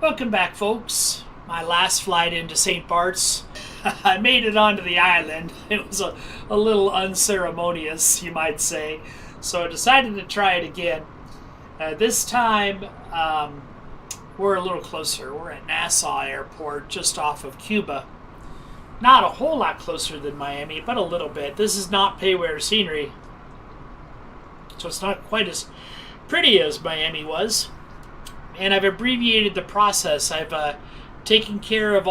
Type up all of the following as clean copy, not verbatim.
Welcome back, folks. My last flight into St. Barts. I made it onto the island. It was a little unceremonious, you might say. So I decided to try it again. This time, we're a little closer. We're at Nassau Airport, just off of Cuba. Not a whole lot closer than Miami, but a little bit. This is not pay-where scenery, so it's not quite as pretty as Miami was. And I've abbreviated the process. I've taken care of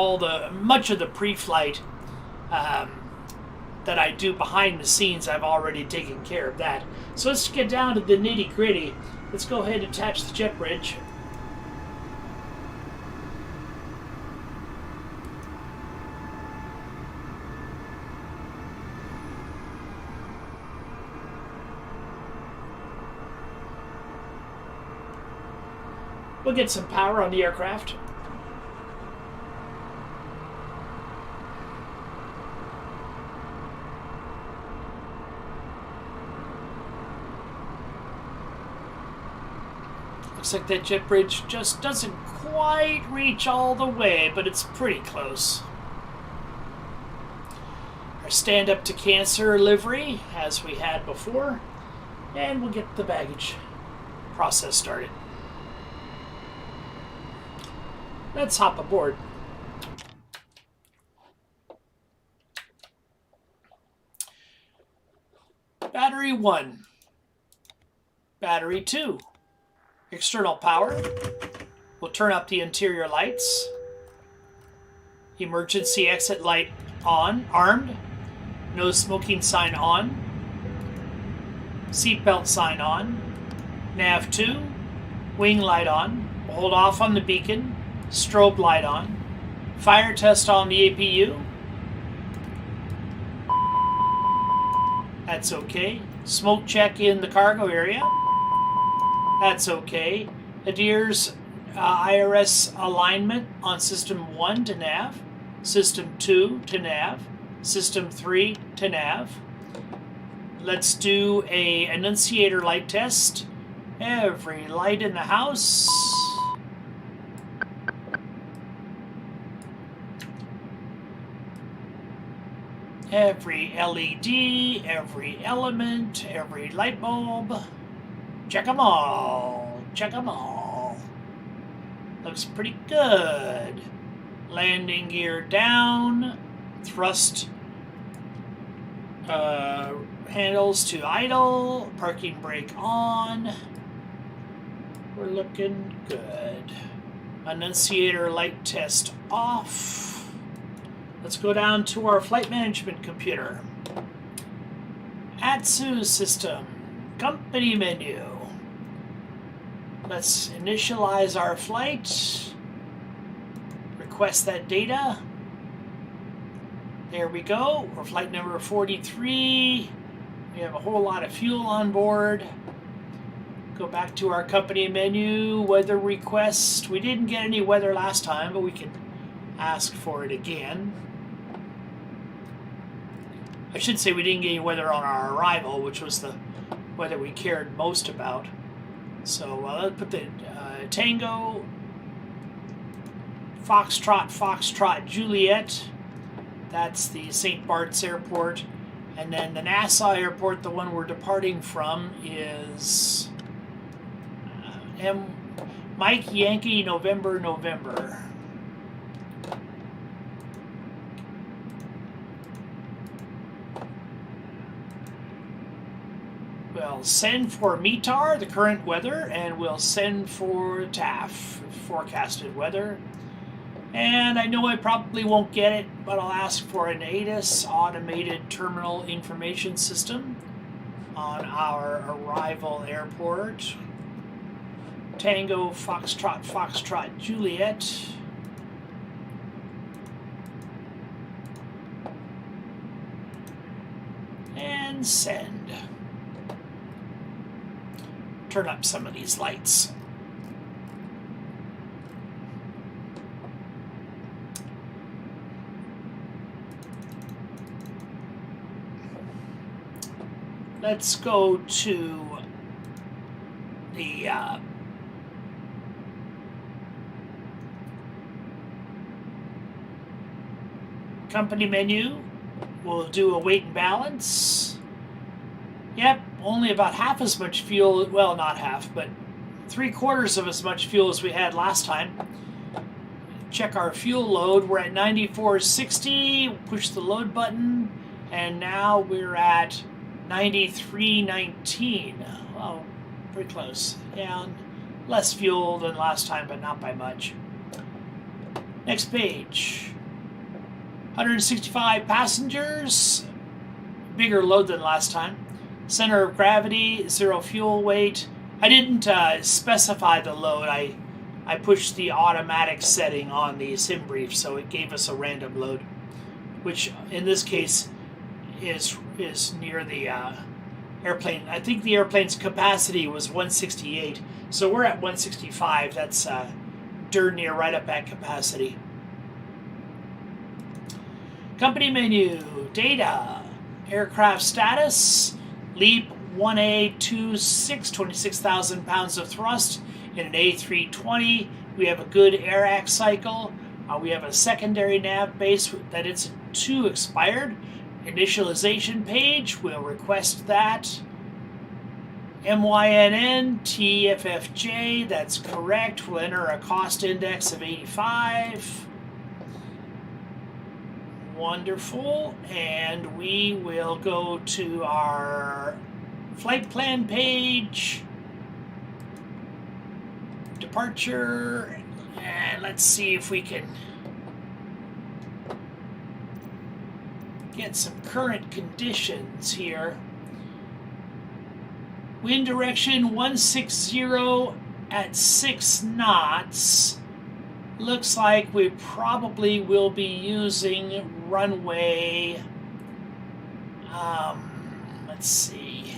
much of the pre-flight that I do behind the scenes. I've already taken care of that. So let's get down to the nitty-gritty. Let's go ahead and attach the jet bridge. We'll get some power on the aircraft. Looks like that jet bridge just doesn't quite reach all the way, but it's pretty close. Our stand up to cancer livery, as we had before, and we'll get the baggage process started. Let's hop aboard. Battery 1. Battery 2. External power. We'll turn up the interior lights. Emergency exit light on, armed. No smoking sign on. Seatbelt sign on. Nav 2. Wing light on. We'll hold off on the beacon. Strobe light on. Fire test on the APU. That's okay. Smoke check in the cargo area. That's okay. Adheres IRS alignment on System 1 to nav. System 2 to nav. System 3 to nav. Let's do a annunciator light test. Every light in the house. Every LED, every element, every light bulb. Check them all. Check them all. Looks pretty good. Landing gear down. Thrust handles to idle. Parking brake on. We're looking good. Annunciator light test off. Let's go down to our flight management computer. ATSU system, company menu. Let's initialize our flight. Request that data. There we go. We're flight number 43. We have a whole lot of fuel on board. Go back to our company menu, weather request. We didn't get any weather last time, but we can ask for it again. I should say we didn't get any weather on our arrival, which was the weather we cared most about. So let's put the Tango, Foxtrot, Juliet. That's the St. Barts Airport. And then the Nassau Airport, the one we're departing from, is Mike Yankee November. We'll send for METAR, the current weather, and we'll send for TAF, forecasted weather. And I know I probably won't get it, but I'll ask for an ATIS, Automated Terminal Information System, on our arrival airport. Tango, Foxtrot, Juliet. And send. Turn up some of these lights. Let's go to the Company menu. We'll do a weight and balance. Yep, only about half as much fuel. Well, not half, but 3/4 of as much fuel as we had last time. Check our fuel load. We're at 94.60. Push the load button, and now we're at 93.19. Oh, pretty close. Yeah, less fuel than last time, but not by much. Next page. 165 passengers. Bigger load than last time. Center of gravity, 0 fuel weight. I didn't specify the load. I pushed the automatic setting on the sim brief, so it gave us a random load, which in this case is near the airplane. I think the airplane's capacity was 168, so we're at 165. That's darn near right up at capacity. Company menu, data, aircraft status, LEAP 1A26, 26,000 pounds of thrust in an A320. We have a good AIRAC cycle. We have a secondary nav base that it's 2 expired. Initialization page, we'll request that. MYNN, TFFJ, that's correct. We'll enter a cost index of 85. Wonderful. And we will go to our flight plan page. Departure. And let's see if we can get some current conditions here. Wind direction 160 at 6 knots. Looks like we probably will be using runway, let's see.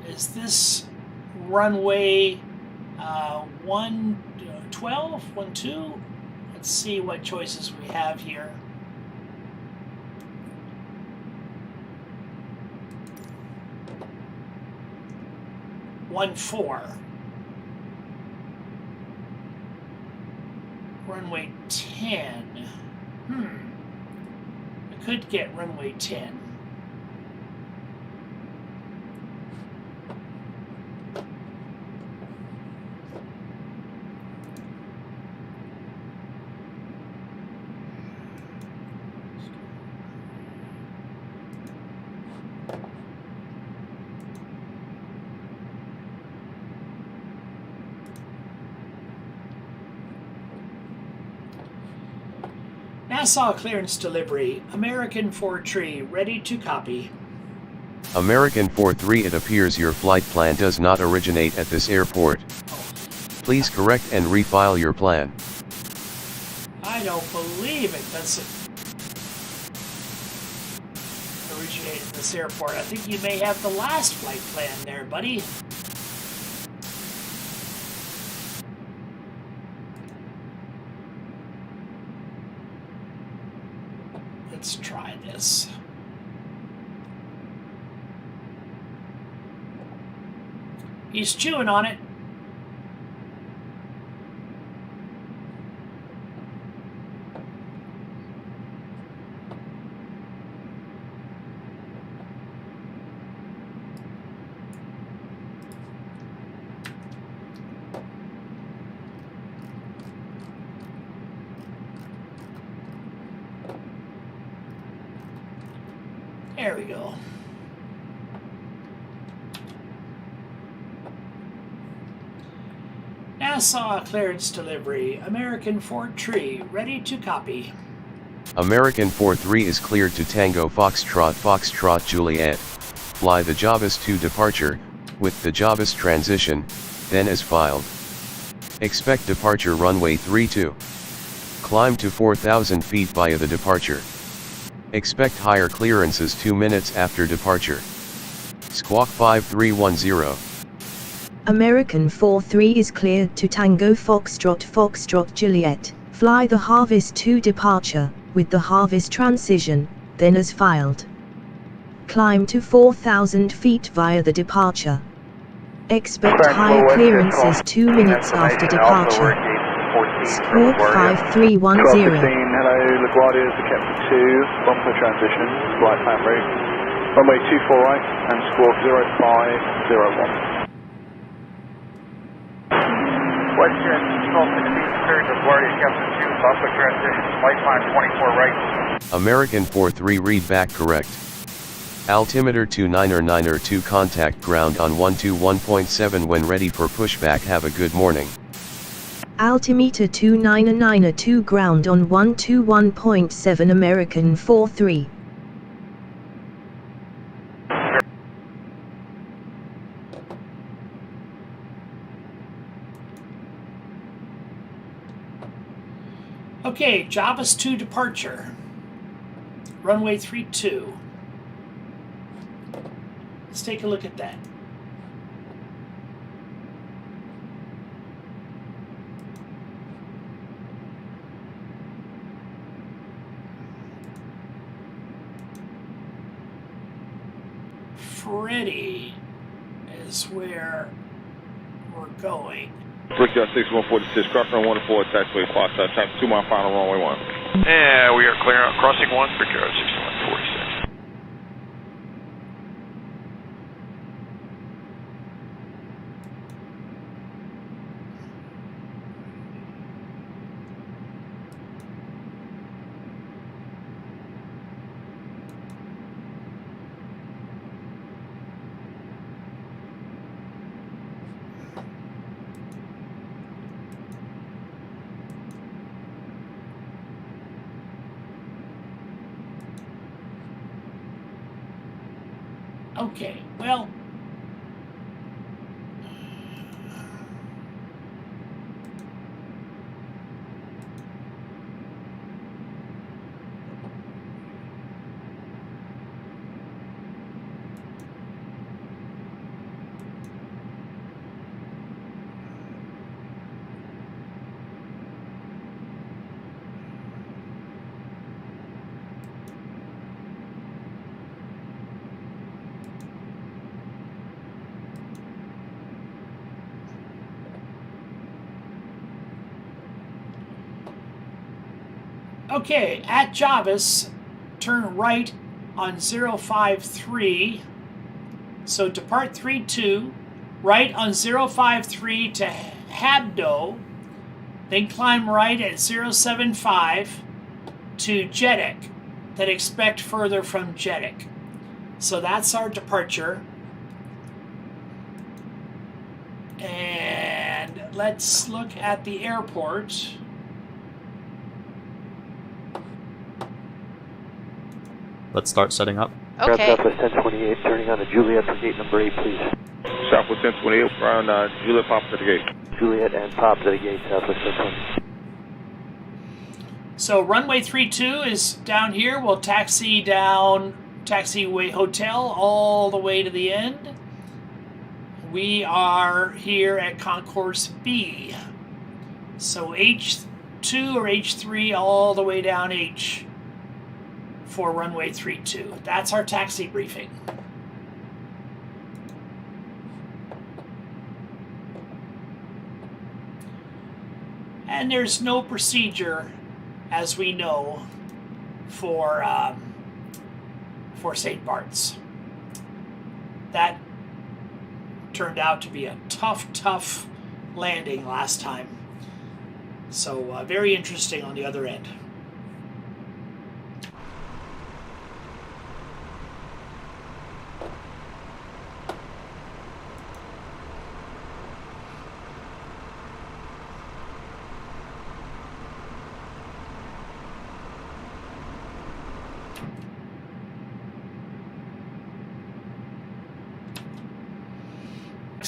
Is this runway 112, 12? Let's see what choices we have here. One 4. Runway 10. I could get runway 10. Nassau clearance delivery. American 4-3, ready to copy. American 4-3, it appears your flight plan does not originate at this airport. Please correct and refile your plan. I don't believe it doesn't originate at this airport. I think you may have the last flight plan there, buddy. Let's try this. He's chewing on it. There we go. Nassau clearance delivery. American 4-3, ready to copy. American 4-3 is cleared to Tango Foxtrot Foxtrot Juliet. Fly the Javis to departure, with the Javis transition, then as filed. Expect departure runway 32. Climb to 4,000 feet via the departure. Expect higher clearances 2 minutes after departure. Squawk 5310. American 4-3 is cleared to Tango Foxtrot Foxtrot Juliet. Fly the Harvest to departure, with the Harvest transition, then as filed. Climb to 4,000 feet via the departure. Expect higher clearances 2 minutes after departure. Squawk 5310. hello, LaGuardia is the Captain 2, bumper transition, flight plan route. Runway 24 right and squawk 0501. Western, Control 16 cleared LaGuardia, Captain 2, bumper transition, flight plan 24 right. American 43 read back correct. Altimeter 299er2 contact ground on 121.7 when ready for pushback. Have a good morning. Altimeter 299er2 ground on 121.7 American 43. Okay, Javas 2 departure. Runway 32. Let's take a look at that. Freddy is where we're going. Brickyard 6146, crossing on 1-4, taxiway, flight time 2 mile final, runway 1. Yeah, we are clear on crossing 1, Brickyard 6146. Okay, well, okay, at Javas, turn right on 053. So depart 32, right on 053 to Habdo, then climb right at 075 to Jeddah, then expect further from Jeddah. So that's our departure. And let's look at the airport. Let's start setting up. Okay. Southwest 1028, turning on the Juliet for gate number 8, please. Southwest 1028, around Juliet, pop to the gate. Juliet and pop to the gate, Southwest 1028. So runway 32 is down here. We'll taxi down taxiway hotel all the way to the end. We are here at Concourse B. So H2 or H3 all the way down H for runway 32. That's our taxi briefing. And there's no procedure, as we know, for St Barts. That turned out to be a tough landing last time. So very interesting on the other end.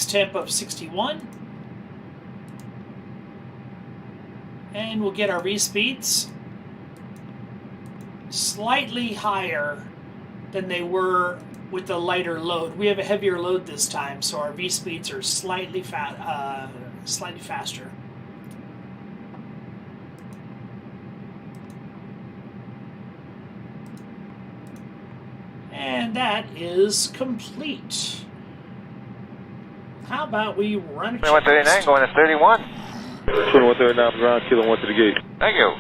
Temp of 61, and we'll get our V-speeds slightly higher than they were with the lighter load. We have a heavier load this time, so our V-speeds are slightly faster. And that is complete. How about we run a 2139 going to 31. 2139, ground, kilo 1 to the gate. Thank you.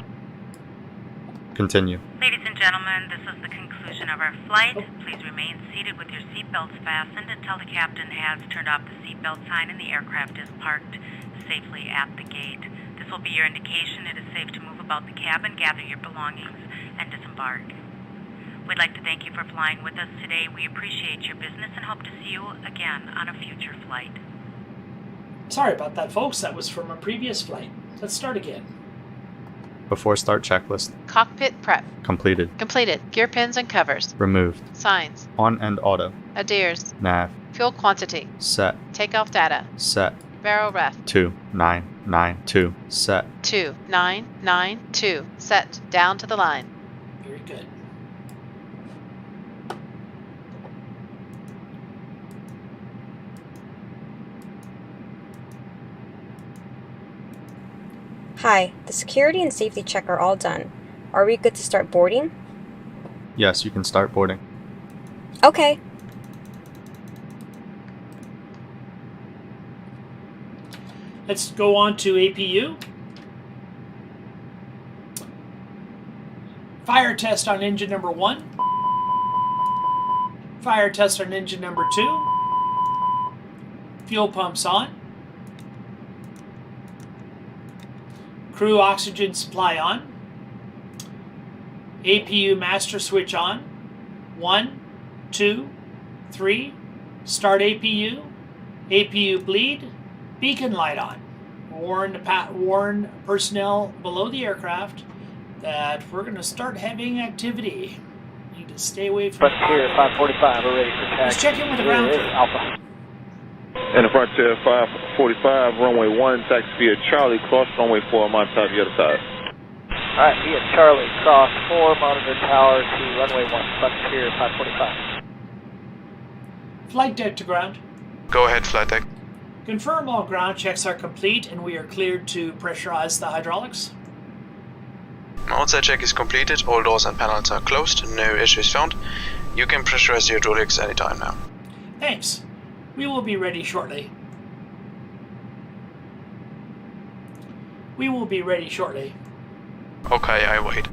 Continue. Ladies and gentlemen, this is the conclusion of our flight. Please remain seated with your seatbelts fastened until the captain has turned off the seatbelt sign and the aircraft is parked safely at the gate. This will be your indication it is safe to move about the cabin, gather your belongings, and disembark. We'd like to thank you for flying with us today. We appreciate your business and hope to see you again on a future flight. Sorry about that, folks. That was from a previous flight. Let's start again. Before start checklist. Cockpit prep. Completed. Completed. Gear pins and covers. Removed. Signs. On and auto. Adheres. Nav. Fuel quantity. Set. Takeoff data. Set. Barrel ref. 2992. Set. 2992. Set. Down to the line. Very good. Hi, the security and safety check are all done. Are we good to start boarding? Yes, you can start boarding. Okay. Let's go on to APU. Fire test on engine number 1. Fire test on engine number 2. Fuel pumps on. Crew oxygen supply on. APU master switch on. 1, 2, 3. Start APU. APU bleed. Beacon light on. Warn personnel below the aircraft that we're going to start having activity. Need to stay away from... Frontier 545, we're ready for taxi. Let's check in with the ground crew. Alpha. And the Frontier 545, runway 1, taxi via Charlie, cross runway 4, monitor the other side. Alright, via Charlie, cross 4, monitor tower to runway 1, Frontier 545. Flight deck to ground. Go ahead, flight deck. Confirm all ground checks are complete and we are cleared to pressurize the hydraulics. Outside check is completed, all doors and panels are closed, no issues found. You can pressurize the hydraulics anytime now. Thanks. We will be ready shortly. We will be ready shortly. Okay, I wait.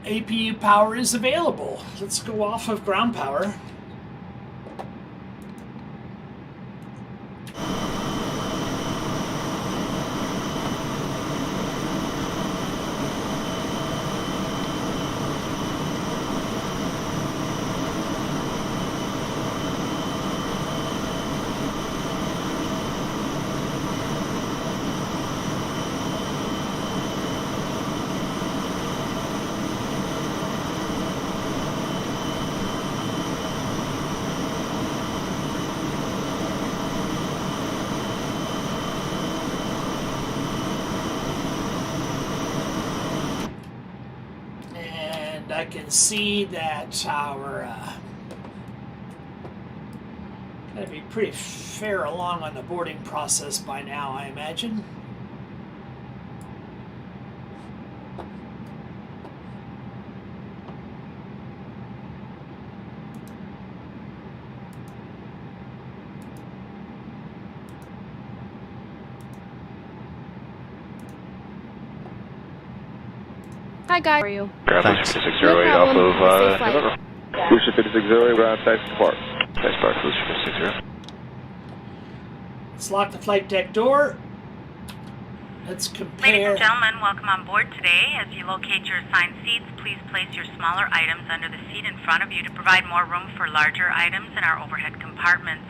APU power is available. Let's go off of ground power. I can see that our gotta be pretty fair along on the boarding process by now, I imagine. Hi guys, how are you? Ground 5608 off of November. Lucia 5608, ground taxi to Park. St Barts, Lucia 5608. Let's lock the flight deck door. Let's compare. Ladies and gentlemen, welcome on board today. As you locate your assigned seats, please place your smaller items under the seat in front of you to provide more room for larger items in our overhead compartments.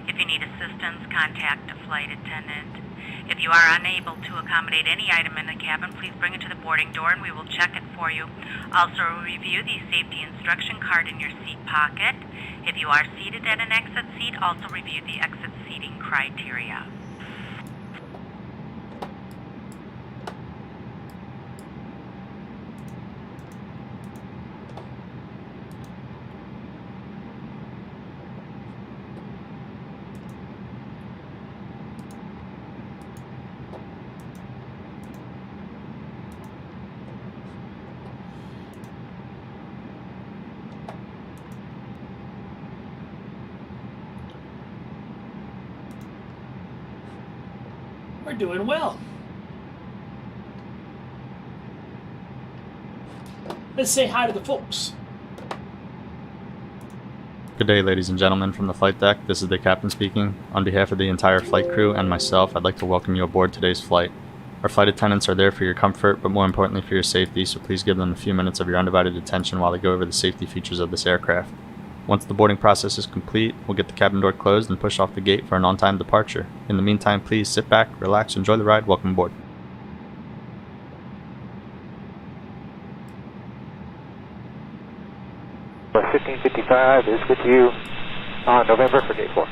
If you need assistance, contact a flight attendant. If you are unable to accommodate any item in the cabin, please bring it to the boarding door and we will check it for you. Also, review the safety instruction card in your seat pocket. If you are seated at an exit seat, also review the exit seating criteria. We're doing well. Let's say hi to the folks. Good day, ladies and gentlemen from the flight deck. This is the captain speaking. On behalf of the entire flight crew and myself, I'd like to welcome you aboard today's flight. Our flight attendants are there for your comfort, but more importantly for your safety, so please give them a few minutes of your undivided attention while they go over the safety features of this aircraft. Once the boarding process is complete, we'll get the cabin door closed and push off the gate for an on-time departure. In the meantime, please sit back, relax, enjoy the ride. Welcome aboard. Southwest 1555 is with you on November for gate 4.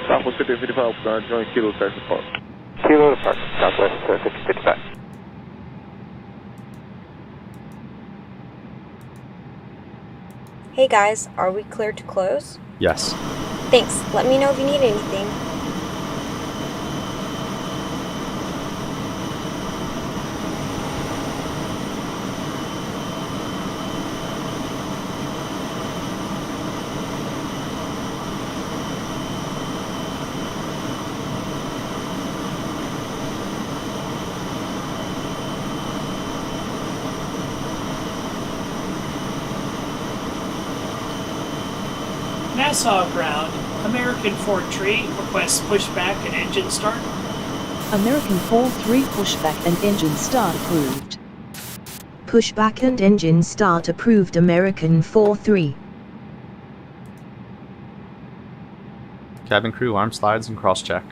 Southwest 1555, join Kilo Taxi Park. Kilo departure, Southwest 1555. Hey guys, are we cleared to close? Yes. Thanks. Let me know if you need anything. Nassau ground, American 4-3 requests pushback and engine start. American 4-3 pushback and engine start approved. Pushback and engine start approved. American 4-3. Cabin crew, arm slides and cross-check.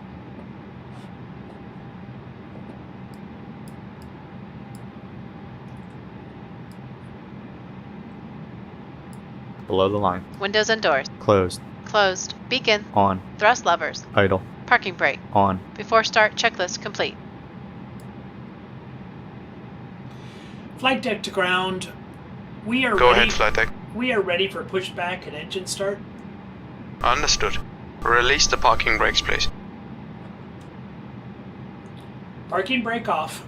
Below the line. Windows and doors. Closed. Closed. Beacon. On. Thrust levers. Idle. Parking brake. On. Before start, checklist complete. Flight deck to ground. We are Go ready. ahead, flight deck. We are ready for pushback and engine start. Understood. Release the parking brakes, please. Parking brake off.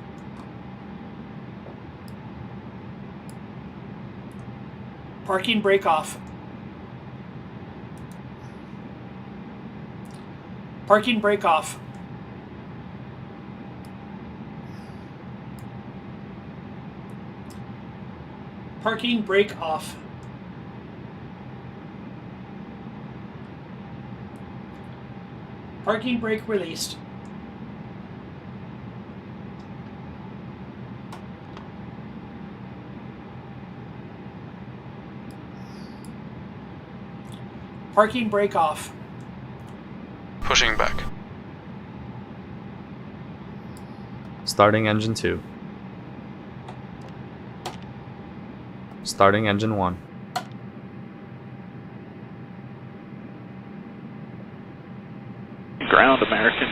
Parking brake off. Parking brake off. Parking brake off. Parking brake released. Parking brake off. Pushing back. Starting engine 2. Starting engine 1. Ground American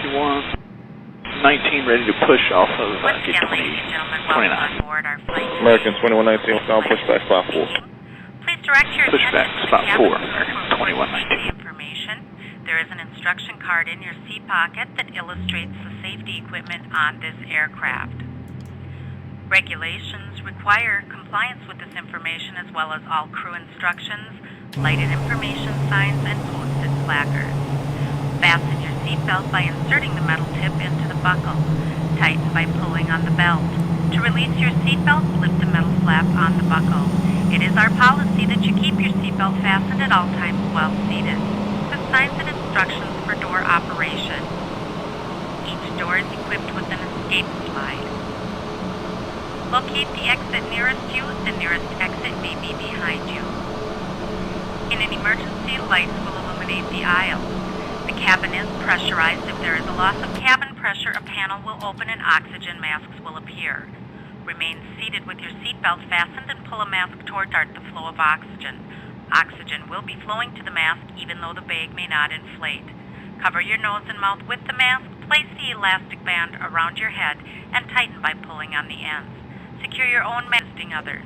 21, 19 ready to push off of gate 29. American 2119, down pushback, spot 4. Please direct your Pushback, attention to spot the 4, cabin American 2119. information. There is an instruction card in your seat pocket that illustrates the safety equipment on this aircraft. Regulations require compliance with this information as well as all crew instructions, lighted information signs, and posted placards. Fasten your seatbelt by inserting the metal tip into the buckle. Tighten by pulling on the belt. To release your seatbelt, lift the metal flap on the buckle. It is our policy that you keep your seatbelt fastened at all times while seated. The signs and instructions for door operation. Each door is equipped with an escape slide. Locate the exit nearest you. The nearest exit may be behind you. In an emergency, lights will illuminate the aisle. The cabin is pressurized. If there is a loss of cabin pressure, a panel will open and oxygen masks will appear. Remain seated with your seatbelt fastened and pull a mask toward the flow of oxygen. Oxygen will be flowing to the mask even though the bag may not inflate. Cover your nose and mouth with the mask, place the elastic band around your head, and tighten by pulling on the ends. Secure your own masking others.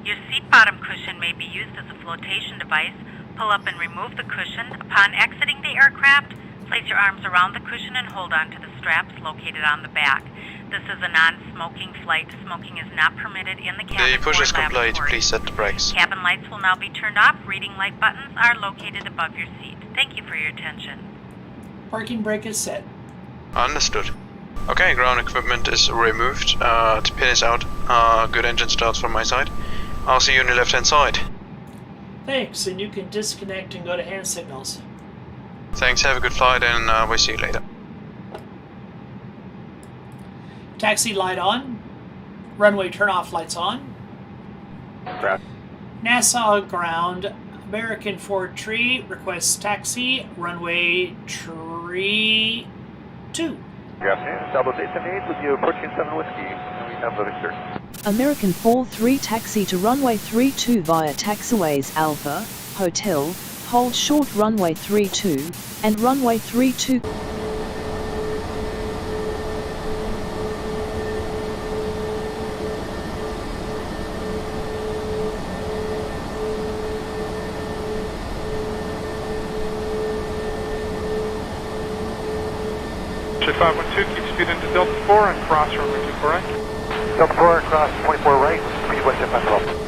Your seat bottom cushion may be used as a flotation device. Pull up and remove the cushion. Upon exiting the aircraft, place your arms around the cushion and hold on to the straps located on the back. This is a non-smoking flight. Smoking is not permitted in the cabin. The push is or complete. lavatory. Please set the brakes. Cabin lights will now be turned off. Reading light buttons are located above your seat. Thank you for your attention. Parking brake is set. Understood. Okay, ground equipment is removed. The pin is out. Good engine starts from my side. I'll see you on the left-hand side. Thanks, and you can disconnect and go to hand signals. Thanks, have a good flight, and we'll see you later. Taxi light on. Runway turn-off lights on. Nassau ground. American 4 tree requests taxi. Runway tree 2. Good afternoon. Double Jason 8 with you approaching 7 Whiskey. And we have the Victor. American 4-3 taxi to runway 32 via taxiways Alpha, Hotel, hold short runway 32, and runway 32. J512, keep speed into Delta 4 and cross runway 24 right. Delta 4 and cross 24 right, speed 17512.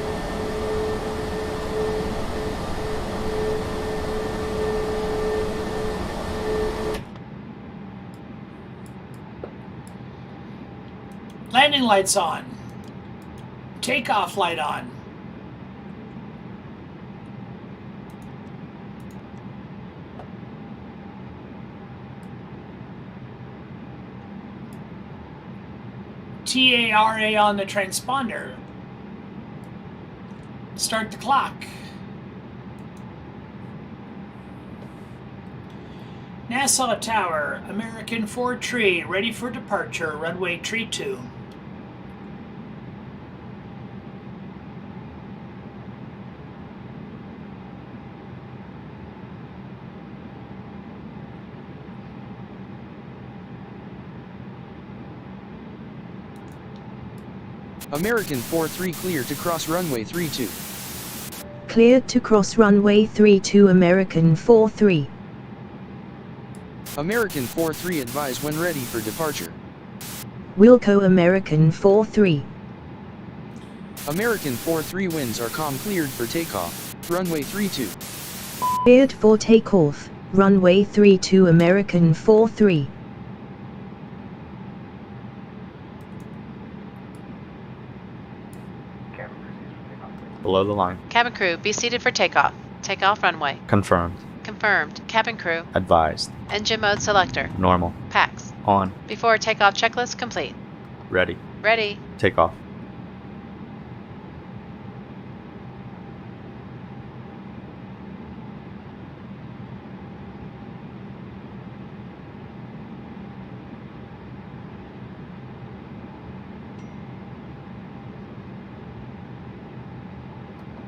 Landing lights on. Takeoff light on. TARA on the transponder. Start the clock. Nassau Tower, American 4 tree, ready for departure, runway tree 2. American 4-3 clear to cross runway 32. Cleared to cross runway 32 American 4-3. American 4-3 advise when ready for departure. Wilco American 4-3. American 4-3 winds are calm cleared for takeoff, runway 32. Cleared for takeoff, runway 32 American 4-3. Below the line. Cabin crew, be seated for takeoff. Takeoff runway. Confirmed. Confirmed. Cabin crew. Advised. Engine mode selector. Normal. Pax. On. Before takeoff checklist complete. Ready. Ready. Takeoff.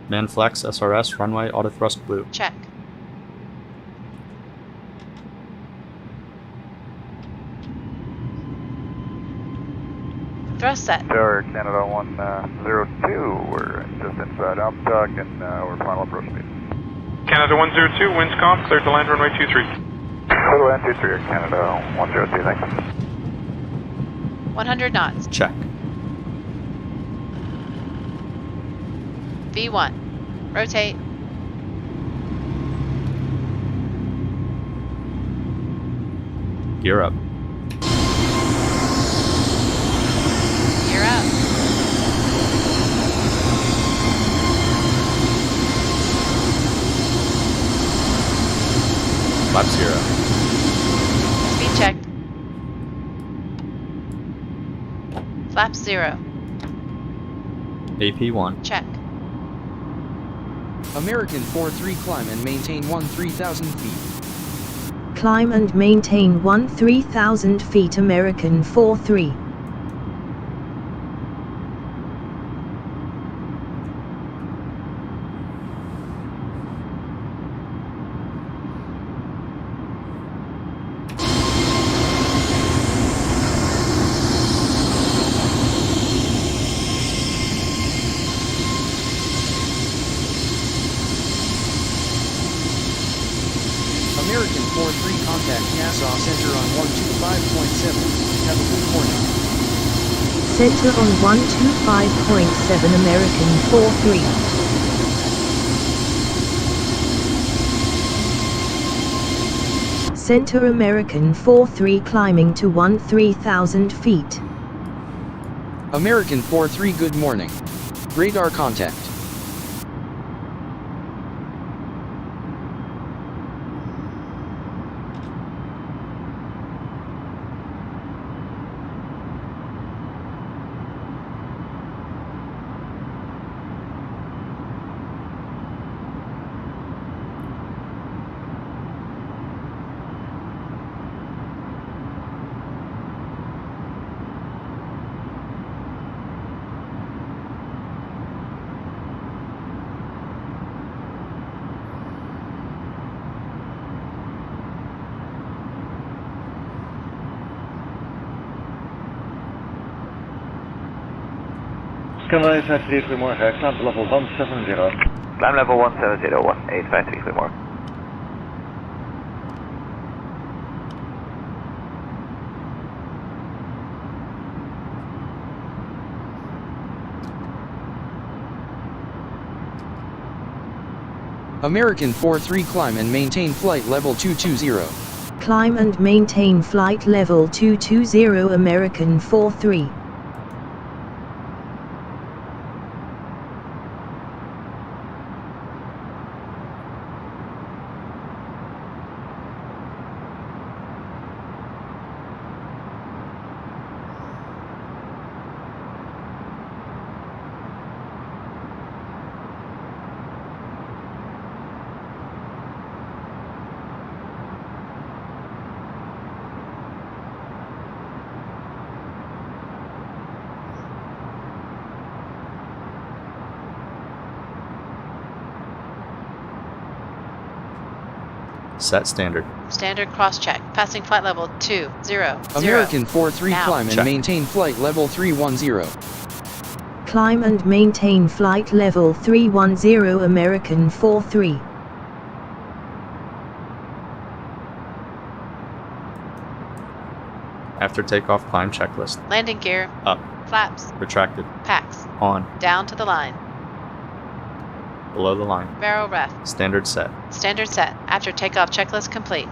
Man flex, SRS, runway, auto thrust blue. Check. Thrust set. Tower Canada 102, we're just inside Alptog and we're final approach speed. Canada 102, winds calm, cleared to land runway 23. Clear to land 23, Canada 102, thanks. 100 knots. Check. V1. Rotate. Gear up. Gear up. Flap 0. Speed checked. Flap 0. AP1. Check. American 4-3 climb and maintain 13,000 feet. Climb and maintain 13,000 feet American 4-3. American 4-3 contact Nassau Center on 125.7. Have a good morning. Center on 125.7 American 4-3. Center American 43 climbing to 13,000 feet. American 43 good morning. Radar contact. Canada 853 goedemorgen, climb level 170. Climb level 170, 853 goedemorgen. American 43 climb and maintain flight level 220. Climb and maintain flight level 220 American 43. Set standard. Standard cross-check. Passing flight level 200. American 43 Now. climb and Check. maintain flight level 310. Climb and maintain flight level 310 American 43. After takeoff, climb checklist. Landing gear. Up. Flaps. Retracted. Packs. On. Down to the line. Below the line. Barrel ref. Standard set. Standard set. After takeoff checklist complete.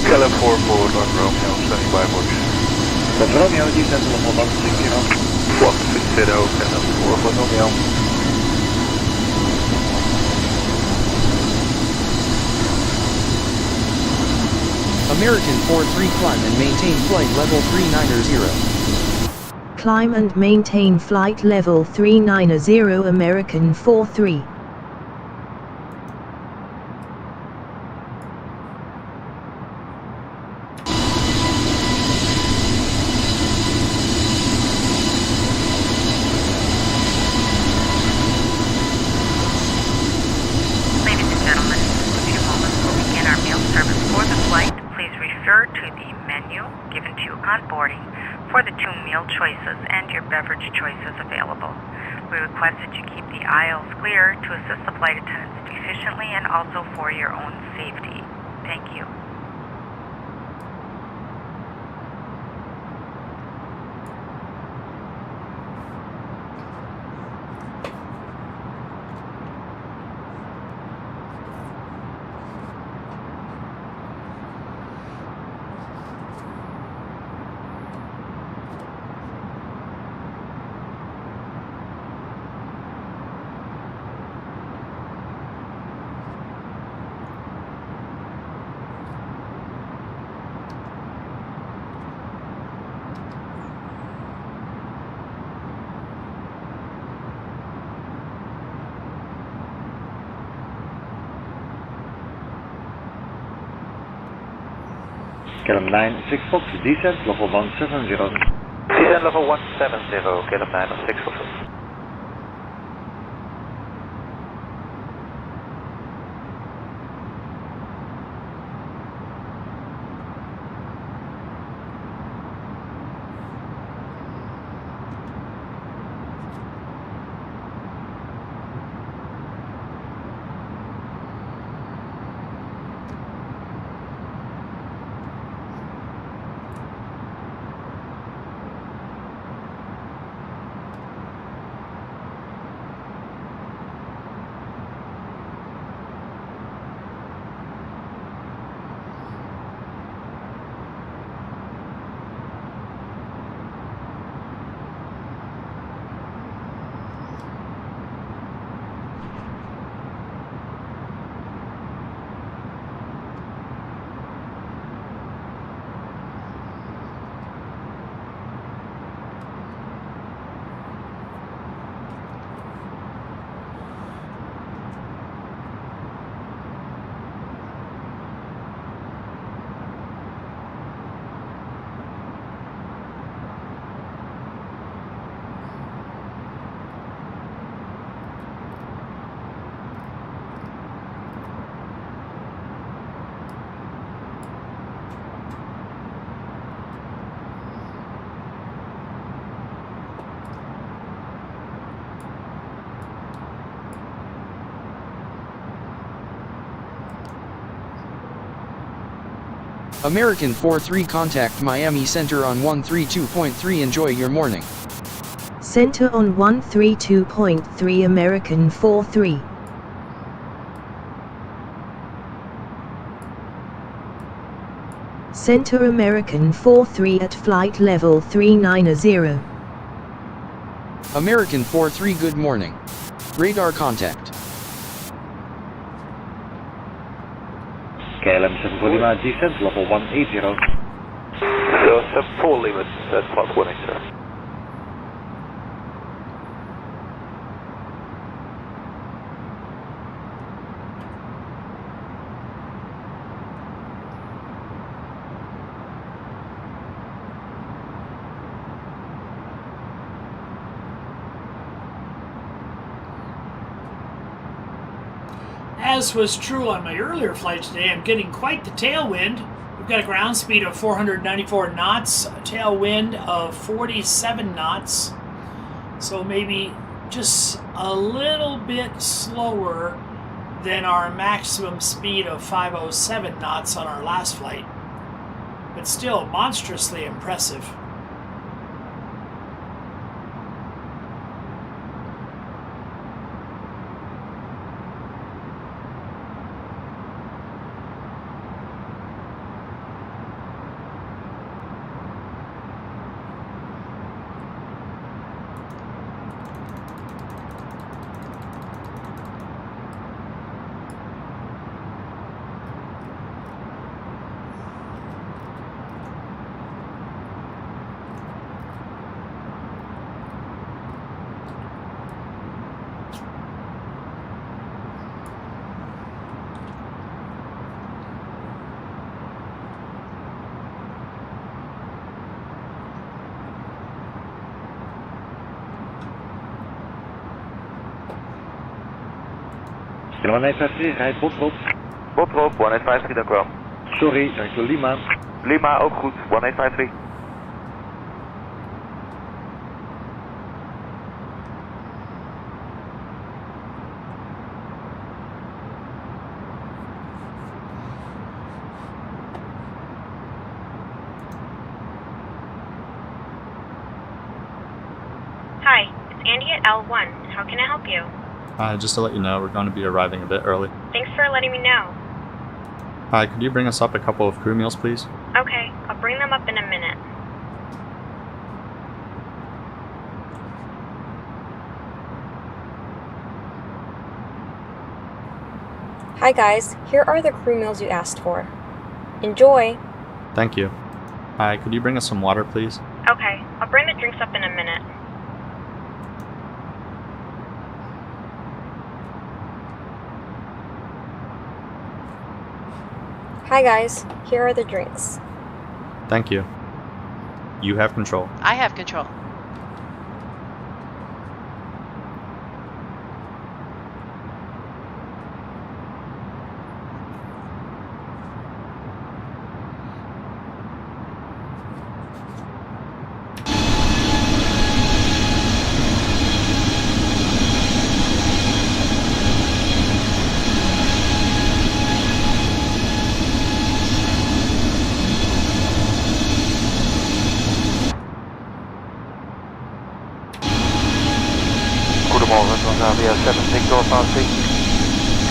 Kilo 4 forward on Romeo, standing by board. That's Romeo, descent to level 160. 160, Kilo 4 for Romeo. American 43 climb and maintain flight level 390. Climb and maintain flight level 390 American 43. Ladies and gentlemen, in a few moments we'll begin our meal service for the flight. Please refer to the menu given to you on boarding for the 2 meal choices and your beverage choices available. We request that you keep the aisles clear to assist the flight attendants efficiently and also for your own safety. Thank you. Kelm 9, 6 Fox, descent level 170. Descent level 170, Kelm 9 on 6 Fox. American 4-3 contact Miami Center on 132.3. Enjoy your morning. Center on 132.3 American 4-3. Center American 4-3 at flight level 390. American 4-3 good morning. Radar contact. KLM 745 descent level 180. 074 Lima, descent plus 180. As was true on my earlier flight today, I'm getting quite the tailwind. We've got a ground speed of 494 knots, a tailwind of 47 knots. So maybe just a little bit slower than our maximum speed of 507 knots on our last flight. But still monstrously impressive. Kilo 153, rijdt Botrop. Botrop, 1853, dank u wel. Sorry, dank u Lima. Lima, ook goed, 1853. Hi, it's Andy at L1. How can I help you? Just to let you know, we're going to be arriving a bit early. Thanks for letting me know. Hi, could you bring us up a couple of crew meals, please? Okay, I'll bring them up in a minute. Hi guys, here are the crew meals you asked for. Enjoy! Thank you. Hi, could you bring us some water, please? Okay, I'll bring the drinks up in a minute. Hi guys, here are the drinks. Thank you. You have control. I have control. Goedemorgen, Transavia 76 doorpassing.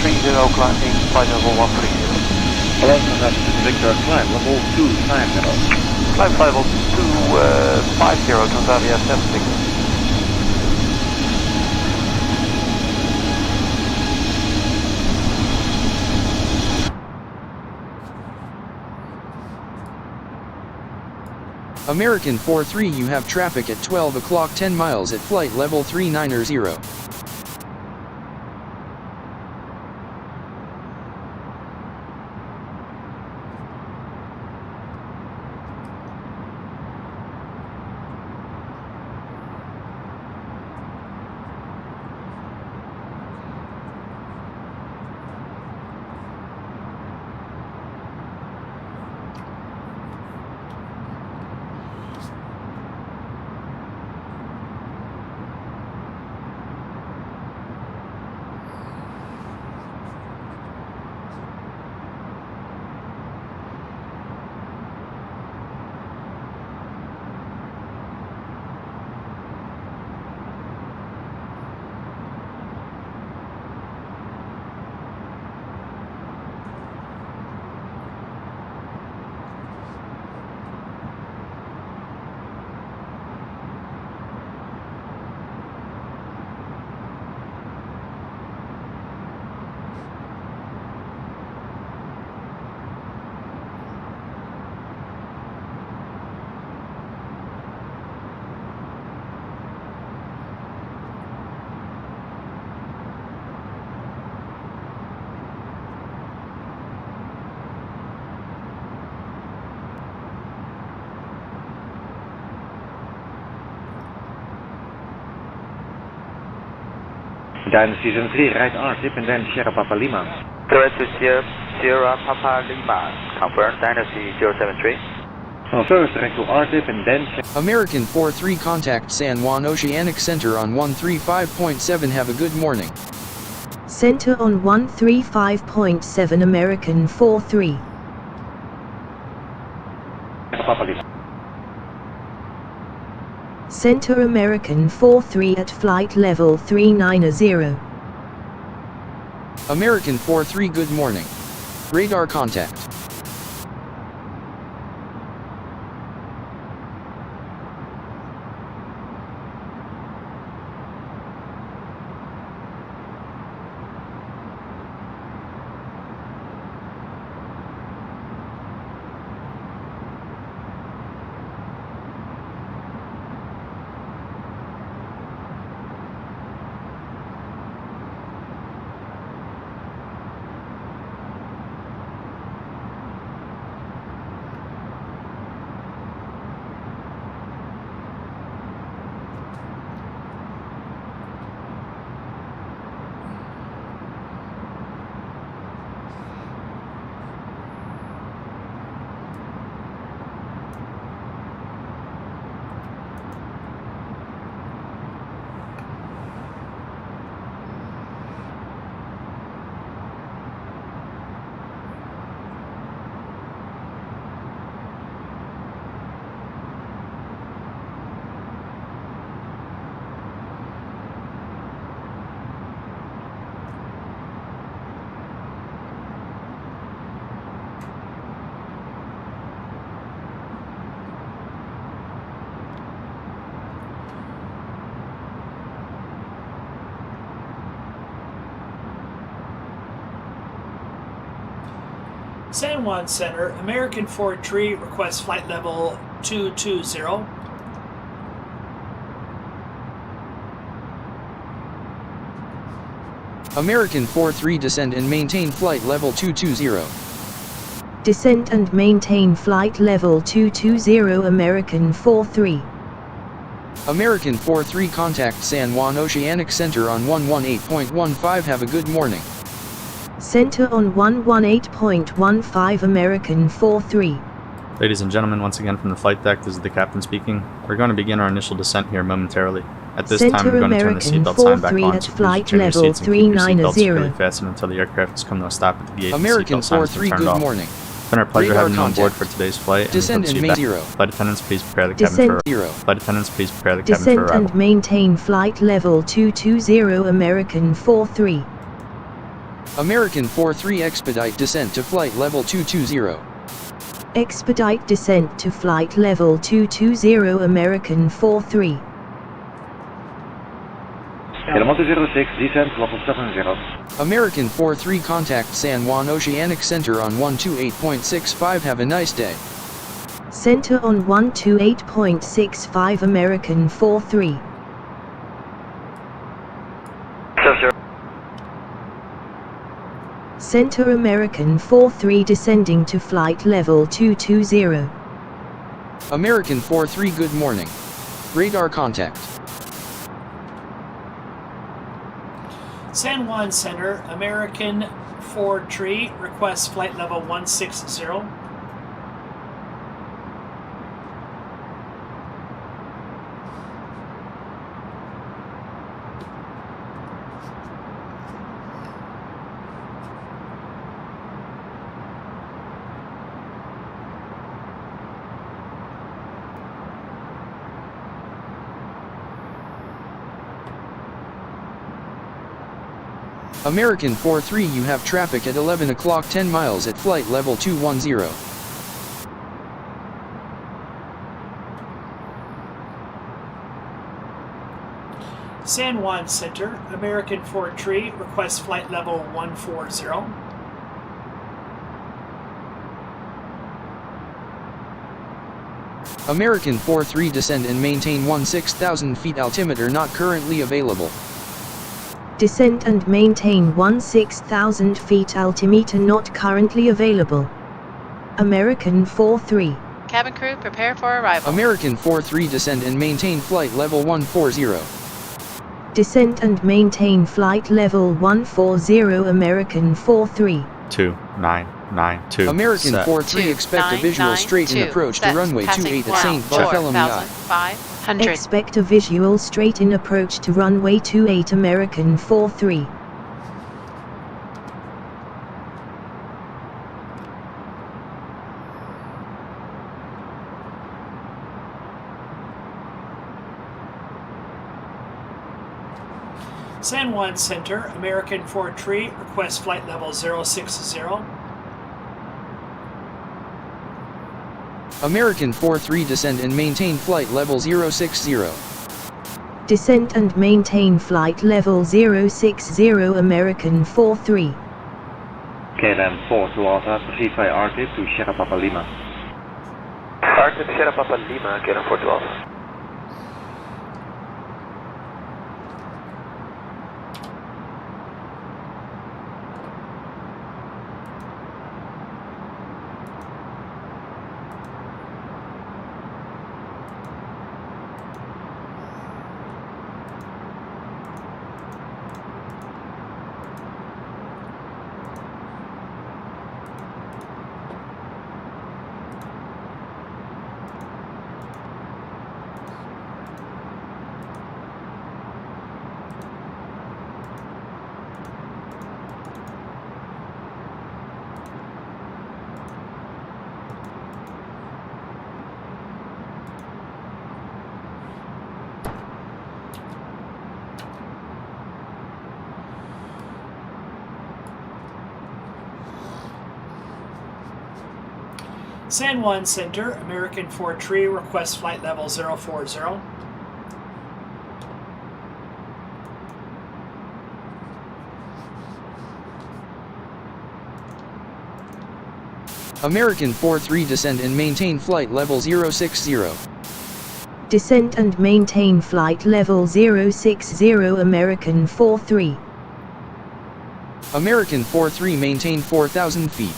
30 climbing, flight level 130. Hello, Transavia Victor, climb level 250. Climb level 250, Transavia 76. American 4-3, you have traffic at 12 o'clock 10 miles at flight level 390. Dynasty 73, right R-tip and then Sierra Papa Lima. Direct to Sierra Papa Lima, confirm Dynasty 073. First direct to R-tip and then... American 4-3 contact San Juan Oceanic Center on 135.7. Have a good morning. Center on 135.7 American 4-3. Papa Lima. Center American 4-3 at flight level 390. American 4-3 good morning. Radar contact. San Juan Center, American 4-3, request flight level 220. American 4-3 descend and maintain flight level 220. Descent and maintain flight level 220 American 4-3. American 4-3 contact San Juan Oceanic Center on 118.15. Have a good morning. Center on 118.15 American 4-3. Ladies and gentlemen, once again from the flight deck, this is the captain speaking. We're going to begin our initial descent here momentarily. At this time, we're going to turn the seatbelt sign back on, so please turn your seats and keep your seatbelts securely fastened until the aircraft has come to a stop at the gate. American 4-3, good morning. It's been our pleasure having you on board for today's flight. Descend and maintain 0. Flight attendants, please prepare the cabin for 0. Flight attendants, please prepare the cabin Descent for arrival. and maintain flight level 220 American 4-3. American 4-3 expedite descent to flight level 220. Expedite descent to flight level 220 American 4-3. Kilometer 06, descent level 70. American 4-3 contact San Juan Oceanic Center on 128.65. Have a nice day. Center on 128.65 American 4-3. Center American 4-3 descending to flight level 220. American 4-3 good morning. Radar contact. San Juan Center, American 4-3, request flight level 160. American 4-3, you have traffic at 11 o'clock 10 miles at flight level 210. San Juan Center, American 4-3, request flight level 140. American 4-3 descend and maintain 16,000 feet altimeter not currently available. Descend and maintain 16,000 feet altimeter not currently available. American 4-3. Cabin crew, prepare for arrival. American 4-3 descend and maintain flight level 140. Descent and maintain flight level 140 American 43. 2992. American set. 43 expect a visual straight-in approach to runway 28 at St Bartholomew. 500. Expect a visual straight-in approach to runway 28 American 43. San Juan Center, American 43, request flight level 060. American 43 descend and maintain flight level 060. Descent and maintain flight level 060 American 43. KLM 4 to Alpha, proceed by Arctic to Sierra Papa Lima. Arctic Sierra Papa Lima, KLM 4 to Alpha. San Juan Center, American 43, request flight level 040. American 43 descend and maintain flight level 060. Descent and maintain flight level 060 American 43. American 43 maintain 4,000 feet.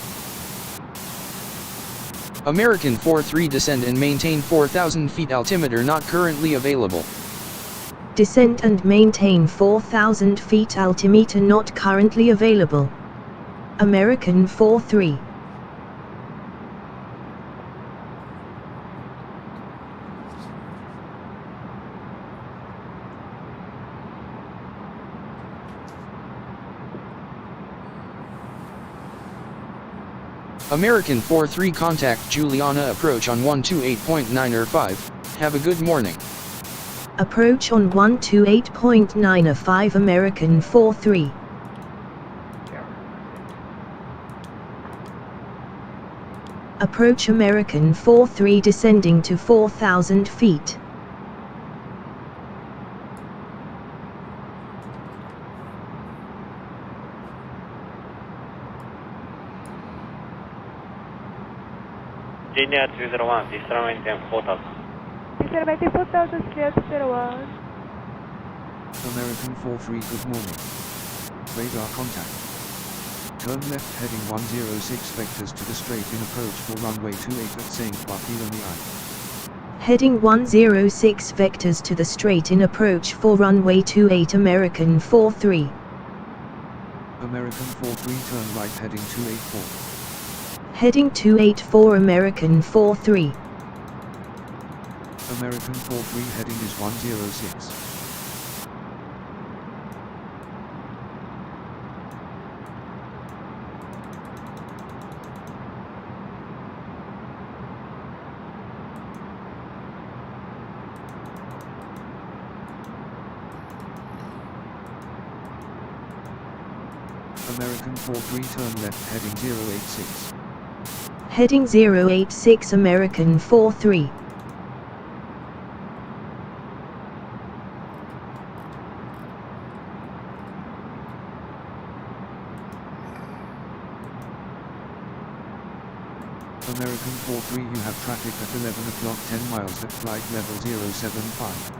American 43 descend and maintain 4,000 feet. Altimeter not currently available. Descent and maintain 4,000 feet. Altimeter not currently available. American 43. American 43 contact Juliana approach on 128.905. Have a good morning. Approach on 128.905 American 43. Approach American 43 descending to 4,000 feet. Genia 301, descend maintain 4,000. Descend maintain 4,000, clear 301. American 43, good morning. Radar contact. Turn left heading 106 vectors to the straight-in approach for runway 28 at St Bartholomew. Heading 106 vectors to the straight-in approach for runway 28 American 43. American 43 turn right heading 284. Heading 284 American 43. American 43 heading is 106. American 43 turn left heading 086. Heading 086 American 43. American 43, you have traffic at 11 o'clock 10 miles at flight level 075.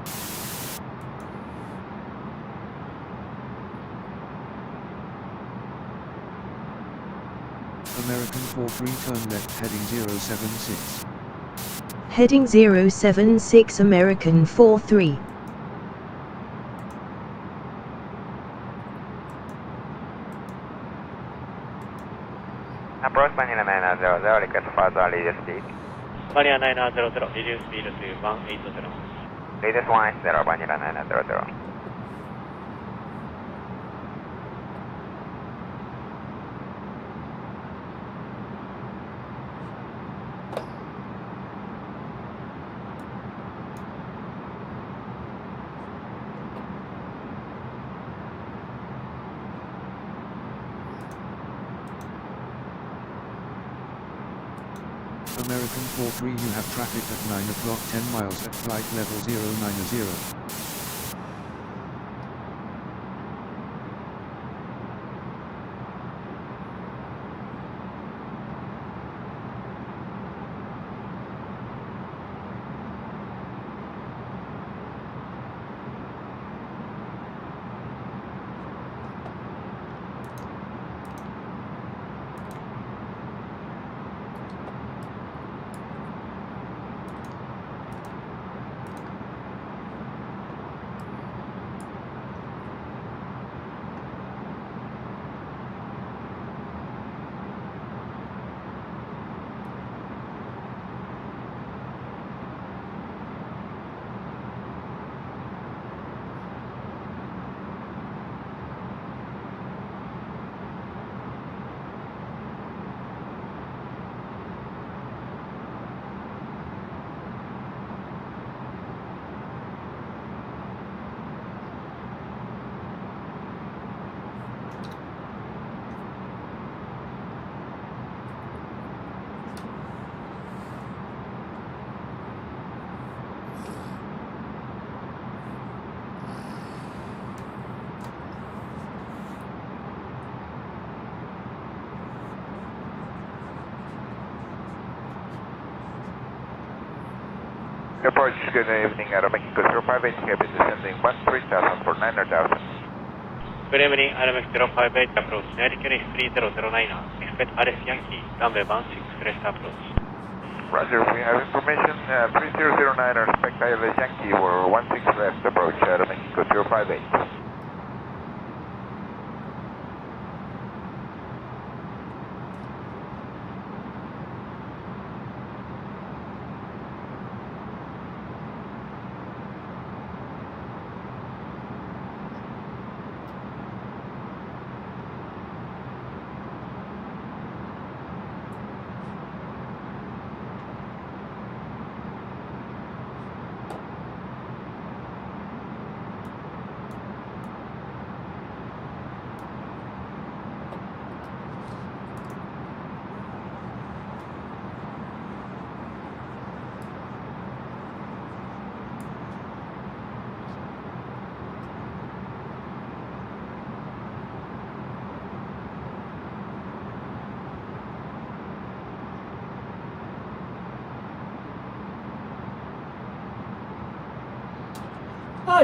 American 43 turn left heading 076. Heading 076 American 43. Approach Manila 900, request further reduce speed. Manila 900, reduce speed to 180. Reduce 180, Manila 900. American 43, you have traffic at 9 o'clock 10 miles at flight level 090. Approach, good evening, Aeromexico 058, have been descending 13,000 for 9,000. Good evening, Aeromexico 058, approach 903009, expect RS Yankee, runway 16 crest approach. Roger, we have information, 3009, expect ILS Yankee for 16 left approach, Aeromexico 058.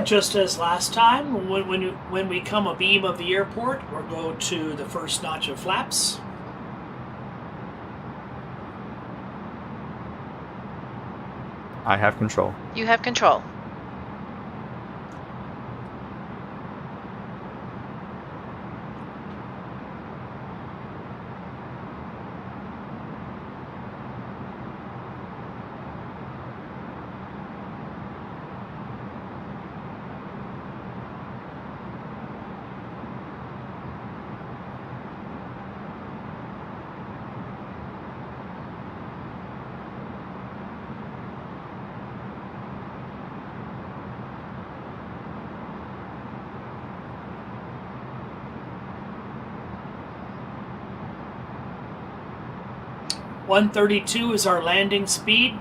Just as last time, when we come abeam of the airport, we'll go to the first notch of flaps. I have control. You have control. .132 is our landing speed.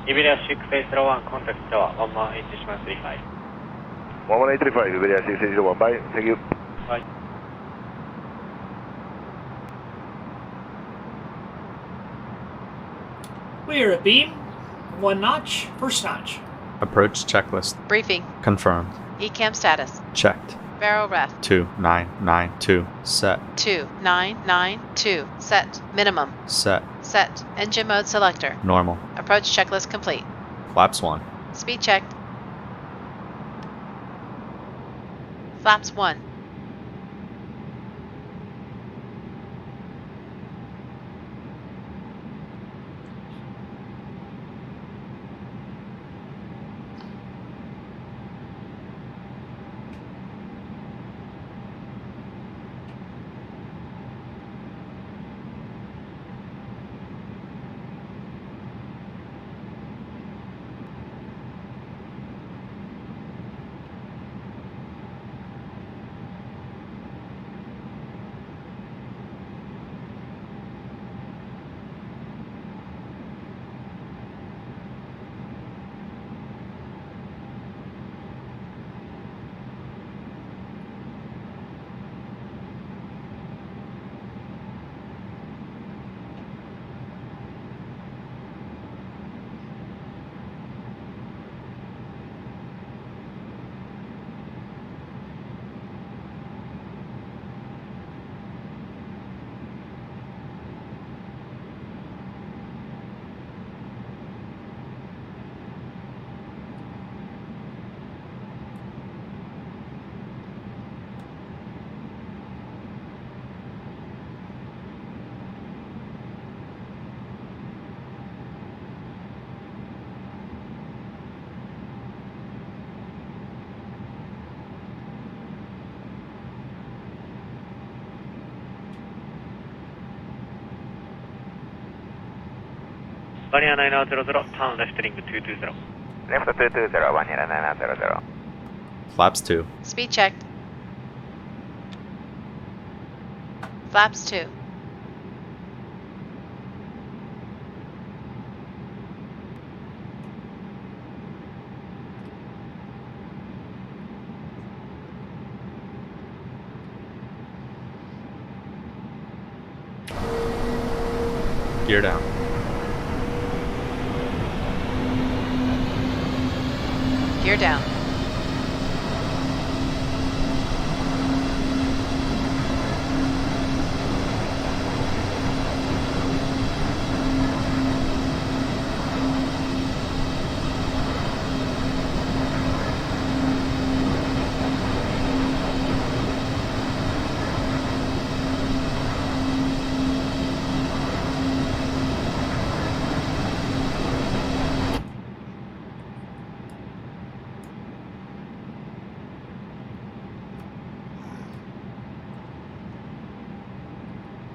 Iberia 6801, contact tower 11835. 11835, Iberia 6801, bye, thank you. Bye. We are a beam, 1 notch, first notch. Approach checklist. Briefing. Confirmed. ECAM status. Checked. Vero ref. 2992. Set. 2992. Set. Minimum. Set. Set. Engine mode selector. Normal. Approach checklist complete. Flaps 1. Speed checked. Flaps 1. Vanilla 9000, turn left ring 220. Left 220, Vanilla 9000. Flaps 2. Speed checked. Flaps 2. Gear down. Gear down.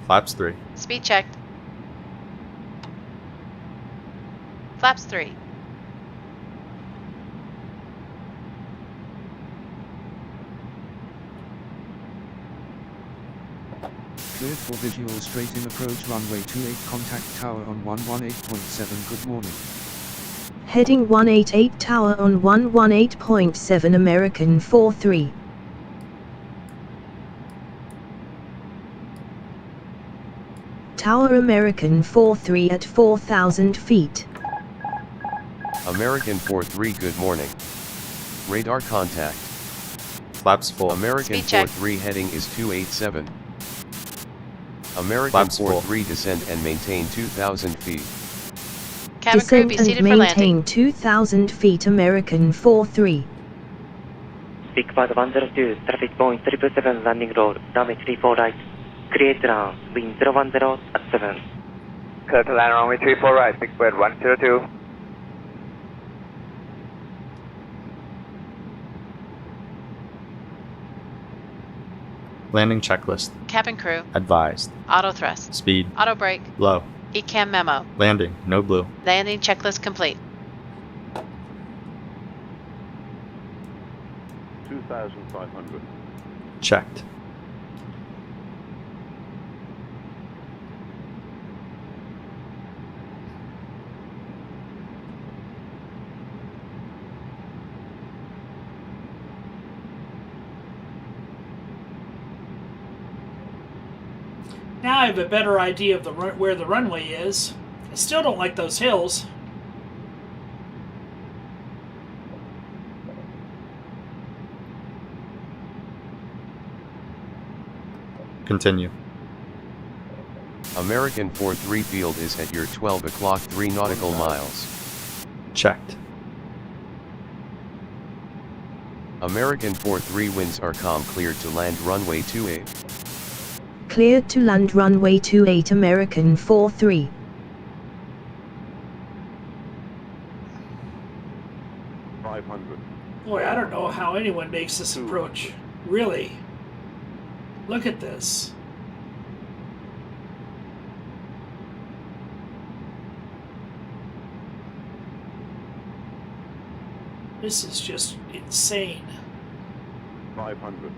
Flaps 3. Speed checked. Flaps 3. Cleared for visual straight in approach runway 28 contact tower on 118.7. Good morning. Heading 188 tower on 118.7 American 43. Tower American 43 at 4,000 feet. American 43, good morning. Radar contact. Flaps 4. American Speed check. 43 heading is 287. American Flaps 43 descend and maintain 2,000 feet. Cabin crew, Descent be and seated for landing. maintain 2,000 feet American 43. Big 102, traffic point 777 landing road, runway 34 right. Create ground, wind 010 at 7. Clear to land runway 34 right, Big Bird 102. Landing checklist. Cabin crew. Advised. Auto thrust. Speed. Auto brake. Low. ECAM memo. Landing. No blue. Landing checklist complete. 2,500. Checked. Now I have a better idea of where the runway is. I still don't like those hills. Continue. American 4-3 field is at your 12 o'clock 3 nautical miles. Checked. American 4-3 winds are calm, cleared to land runway 28. Cleared to land runway 28 American 4-3. Boy, I don't know how anyone makes this approach. Really. Look at this. This is just insane. 500,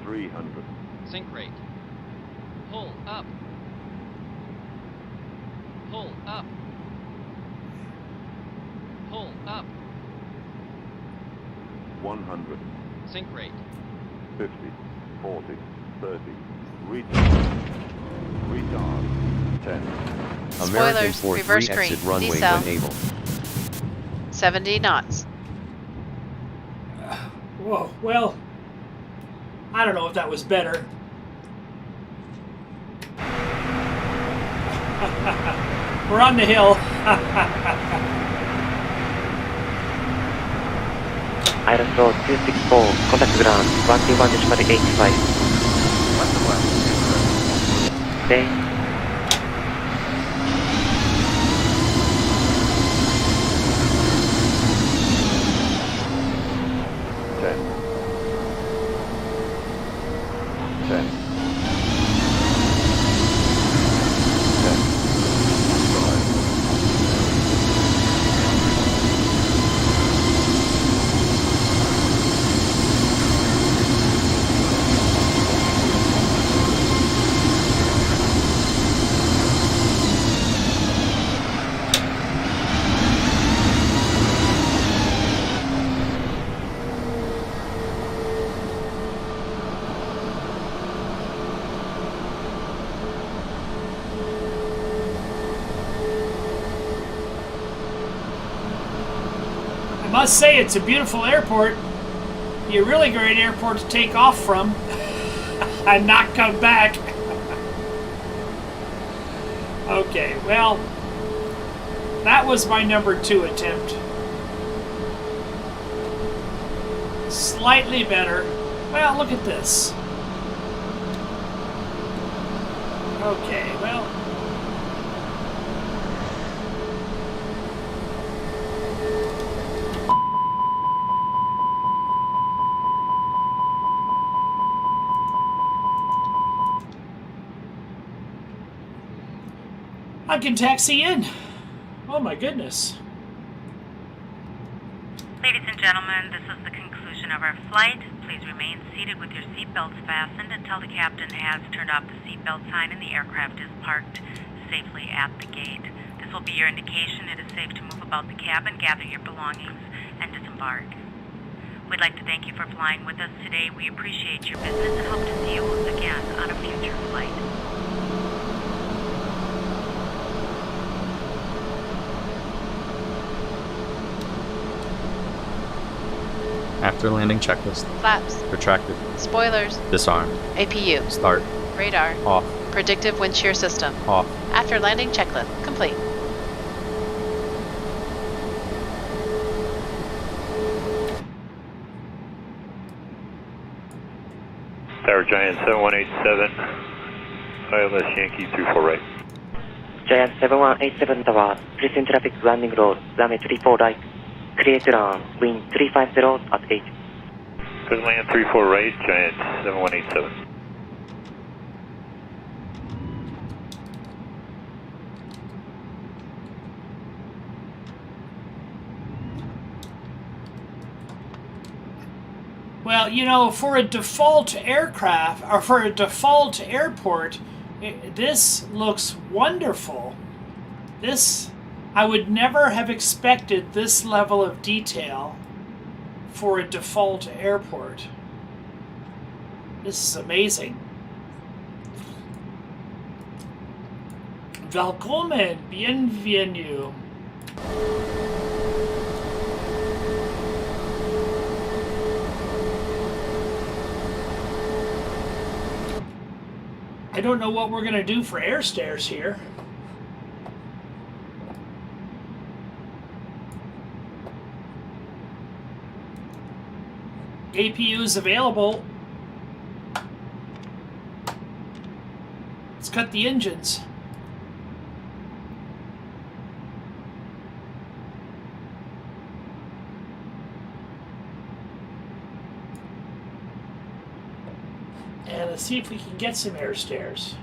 300. Sink rate. Pull up. Pull up. Pull up. 100. Sink rate. 50, 40, 30. Retard. Retard. 10. American Spoilers, 4-3 reverse exit green. runway Nassau. when able. 70 knots. Whoa, well, I don't know if that was better. We're on the hill. Iris Road 264, contact ground 121.85. What's the left? Stay. I must say, it's a beautiful airport. A really great airport to take off from and not come back. Okay, well, that was my number 2 attempt. Slightly better. Well, look at this. Okay, well. I can taxi in. Oh my goodness. Ladies and gentlemen, this is the conclusion of our flight. Please remain seated with your seatbelts fastened until the captain has turned off the seatbelt sign and the aircraft is parked safely at the gate. This will be your indication it is safe to move about the cabin, gather your belongings, and disembark. We'd like to thank you for flying with us today. We appreciate your business and hope to see you again on a future flight. After landing checklist. Flaps. Retracted. Spoilers. Disarmed. APU. Start. Radar. Off. Predictive wind shear system. Off. After landing checklist complete. Tower Giant 7187, ILS Yankee 34 right. Giant 7187 Tower, present traffic landing road, runway 34 right. Clear to land, wind 350 at 8. Good land 34 right, Giant 7187. Well, you know, for a default aircraft, or for a default airport, this looks wonderful. This, I would never have expected this level of detail for a default airport. This is amazing. Welcome, bienvenue. I don't know what we're going to do for air stairs here. APU is available. Let's cut the engines. And let's see if we can get some air stairs.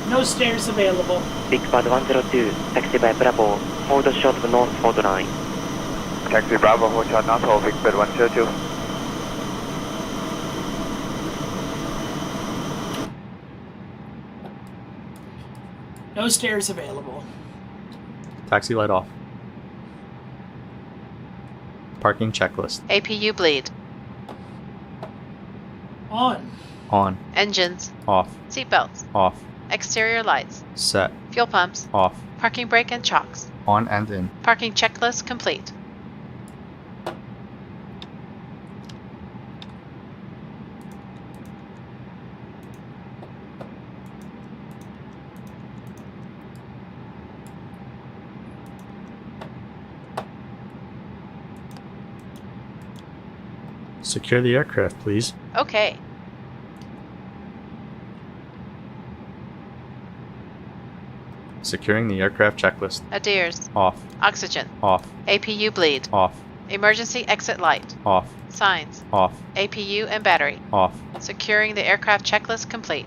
No stairs available. Big Bird 102, taxi by Bravo, hold short of North Ford Line. Taxi Bravo, hold short Nassau, Big Bird 102. No stairs available. Taxi light off. Parking checklist. APU bleed. On. On. Engines. Off. Seatbelts. Off. Exterior lights. Set. Fuel pumps. Off. Parking brake and chocks. On and in. Parking checklist complete. Secure the aircraft, please. Okay. Securing the aircraft checklist. Adheres. Off. Oxygen. Off. APU bleed. Off. Emergency exit light. Off. Signs. Off. APU and battery. Off. Securing the aircraft checklist complete.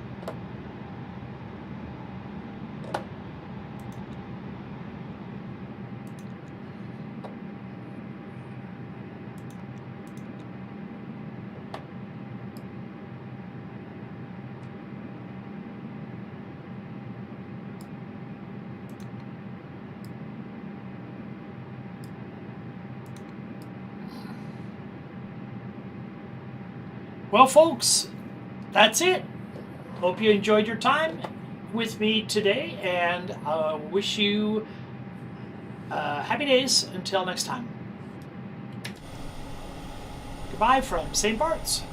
Well, folks, that's it. Hope you enjoyed your time with me today, and wish you happy days until next time. Goodbye from St. Barts.